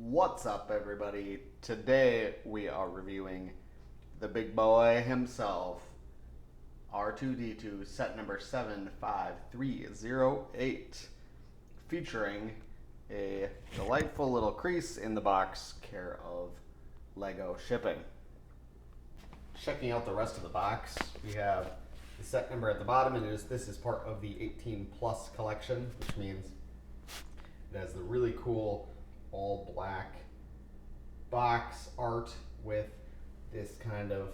What's up, everybody? Today we are reviewing the big boy himself, R2D2 set number 75308, featuring a delightful little crease in the box, care of Lego Shipping. Checking out the rest of the box, we have the set number at the bottom, and this is part of the 18 plus collection, which means it has the really cool all black box art with this kind of,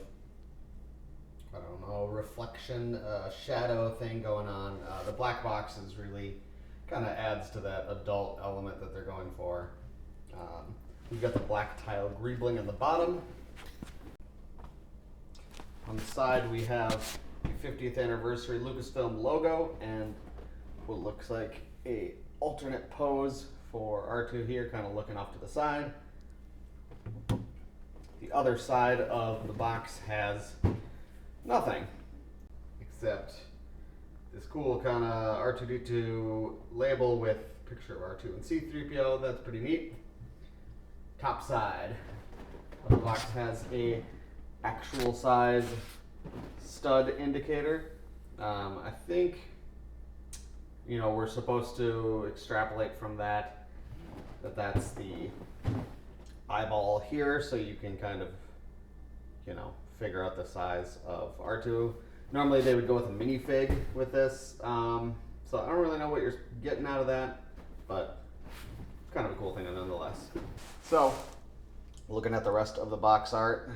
I don't know, reflection, shadow thing going on. The black boxes really kind of adds to that adult element that they're going for. We've got the black tile greebling on the bottom. On the side we have the 50th anniversary Lucasfilm logo and what looks like a alternate pose for R2 here, kind of looking off to the side. The other side of the box has nothing except this cool kind of R2D2 label with a picture of R2 and C-3PO. That's pretty neat. Top side of the box has a actual size stud indicator. I think, you know, we're supposed to extrapolate from that that's the eyeball here, so you can kind of, you know, figure out the size of R2. Normally they would go with a minifig with this, so I don't really know what you're getting out of that, but kind of a cool thing nonetheless. So, looking at the rest of the box art,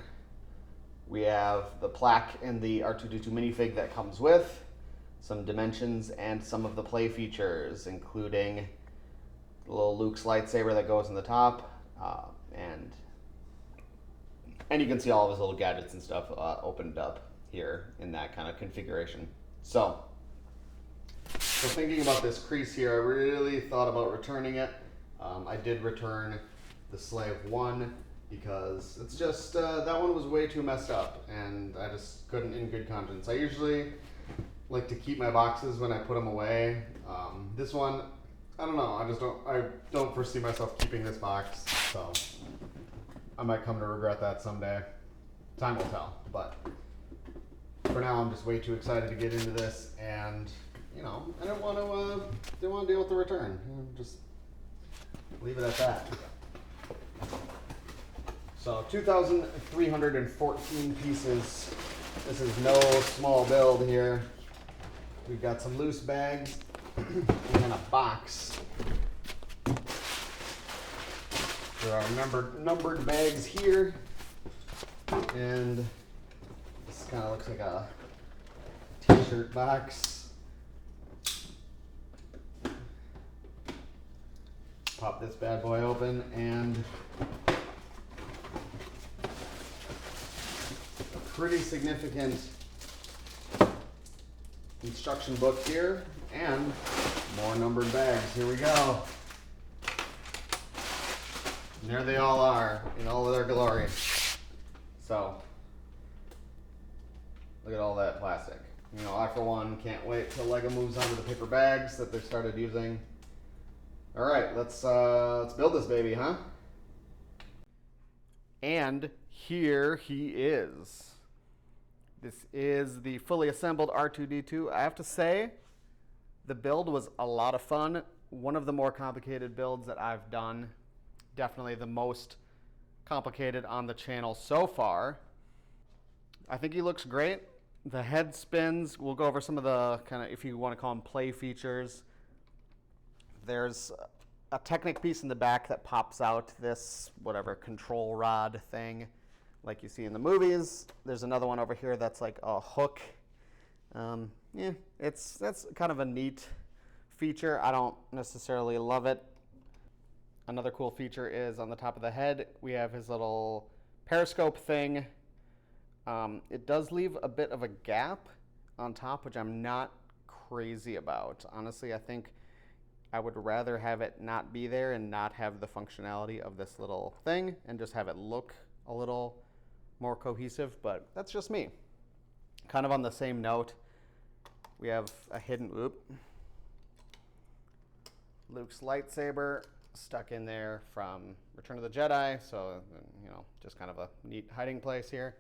we have the plaque and the R2D2 minifig that comes with, some dimensions, and some of the play features, including the little Luke's lightsaber that goes in the top, and you can see all of his little gadgets and stuff opened up here in that kind of configuration. So thinking about this crease here, I really thought about returning it. I did return the Slave 1 because it's just, that one was way too messed up, and I just couldn't in good conscience. I usually like to keep my boxes when I put them away. This one, I don't know, I don't foresee myself keeping this box, so I might come to regret that someday. Time will tell, but for now I'm just way too excited to get into this, and you know, I don't want to deal with the return. Just leave it at that. So 2,314 pieces. This is no small build here. We've got some loose bags and then a box. There are numbered bags here, and this kind of looks like a t-shirt box. Pop this bad boy open, and a pretty significant instruction book here, and more numbered bags. Here we go. And there they all are in all of their glory. So, look at all that plastic. You know, I for one can't wait till Lego moves on to the paper bags that they've started using. All right, let's build this baby, huh? And here he is. This is the fully assembled R2D2. I have to say, the build was a lot of fun. One of the more complicated builds that I've done. Definitely the most complicated on the channel so far. I think he looks great. The head spins. We'll go over some of the kind of, if you want to call them play features. There's a Technic piece in the back that pops out, this whatever control rod thing like you see in the movies. There's another one over here that's like a hook. That's kind of a neat feature. I don't necessarily love it. Another cool feature is on the top of the head, we have his little periscope thing. It does leave a bit of a gap on top, which I'm not crazy about. Honestly, I think I would rather have it not be there and not have the functionality of this little thing and just have it look a little more cohesive, but that's just me. Kind of on the same note, we have a hidden Luke's lightsaber stuck in there from Return of the Jedi, so, you know, just kind of a neat hiding place here.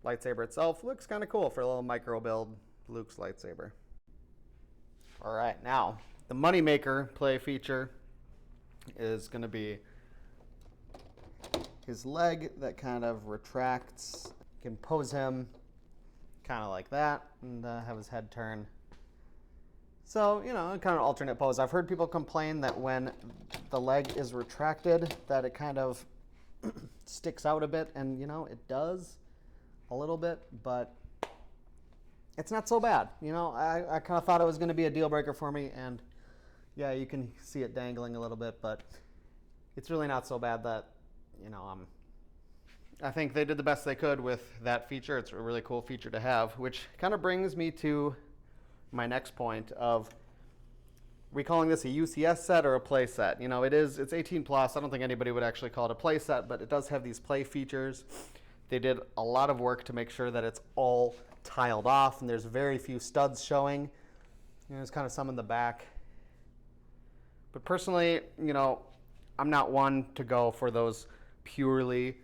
Lightsaber itself looks kind of cool for a little micro build Luke's lightsaber. All right, now the moneymaker play feature is going to be his leg that kind of retracts. You can pose him kind of like that and have his head turn. So, you know, kind of alternate pose. I've heard people complain that when the leg is retracted that it kind of sticks out a bit, and, you know, it does a little bit, but it's not so bad. You know, I kind of thought it was going to be a deal breaker for me, and yeah, you can see it dangling a little bit, but it's really not so bad that, you know, I think they did the best they could with that feature. It's a really cool feature to have, which kind of brings me to my next point of, we calling this a UCS set or a play set? You know, it's 18 plus. I don't think anybody would actually call it a play set, but it does have these play features. They did a lot of work to make sure that it's all tiled off, and there's very few studs showing. You know, there's kind of some in the back. But personally, you know, I'm not one to go for those purely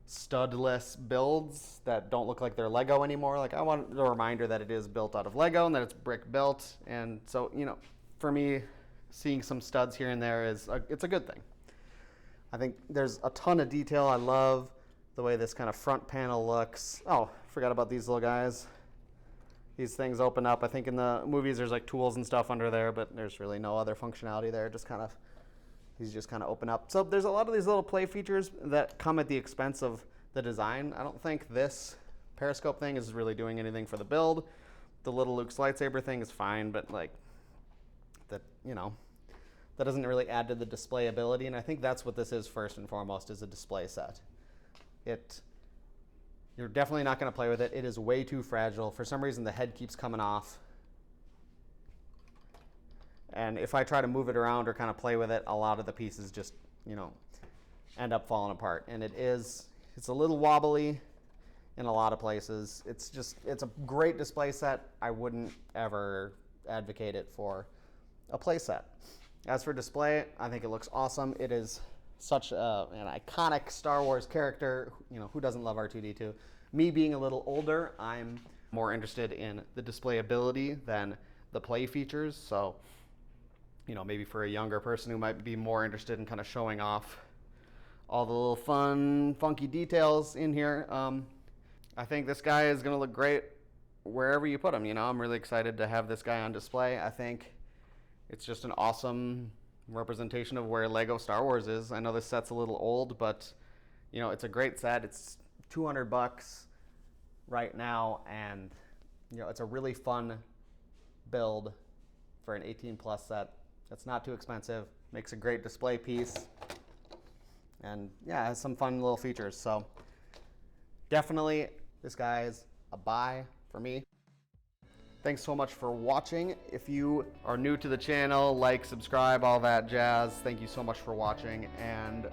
studless builds that don't look like they're Lego anymore. Like, I want a reminder that it is built out of Lego and that it's brick built. And so, you know, for me, seeing some studs here and there it's a good thing. I think there's a ton of detail. I love the way this kind of front panel looks. Oh, forgot about these little guys. These things open up. I think in the movies there's like tools and stuff under there, but there's really no other functionality there. These just kind of open up. So there's a lot of these little play features that come at the expense of the design. I don't think this Periscope thing is really doing anything for the build. The little Luke's lightsaber thing is fine, but like that, you know, that doesn't really add to the display ability. And I think that's what this is first and foremost, is a display set. You're definitely not going to play with it. It is way too fragile. For some reason, the head keeps coming off. And if I try to move it around or kind of play with it, a lot of the pieces just, you know, end up falling apart. And it's a little wobbly in a lot of places. It's a great display set. I wouldn't ever advocate it for a play set. As for display, I think it looks awesome. It is such an iconic Star Wars character. You know, who doesn't love R2D2? Me being a little older, I'm more interested in the display ability than the play features. So, you know, maybe for a younger person who might be more interested in kind of showing off all the little fun, funky details in here, I think this guy is going to look great wherever you put him. You know, I'm really excited to have this guy on display. I think it's just an awesome representation of where Lego Star Wars is. I know this set's a little old, but, you know, it's a great set. It's $200 right now, and, you know, it's a really fun build for an 18 plus set. It's not too expensive, makes a great display piece, and yeah, it has some fun little features. So definitely this guy is a buy for me. Thanks so much for watching. If you are new to the channel, like, subscribe, all that jazz. Thank you so much for watching. And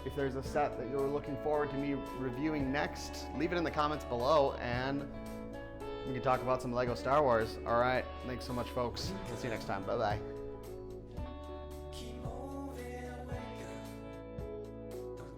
if there's a set that you're looking forward to me reviewing next, leave it in the comments below and we can talk about some Lego Star Wars. All right, thanks so much, folks. We'll see you next time. Bye-bye.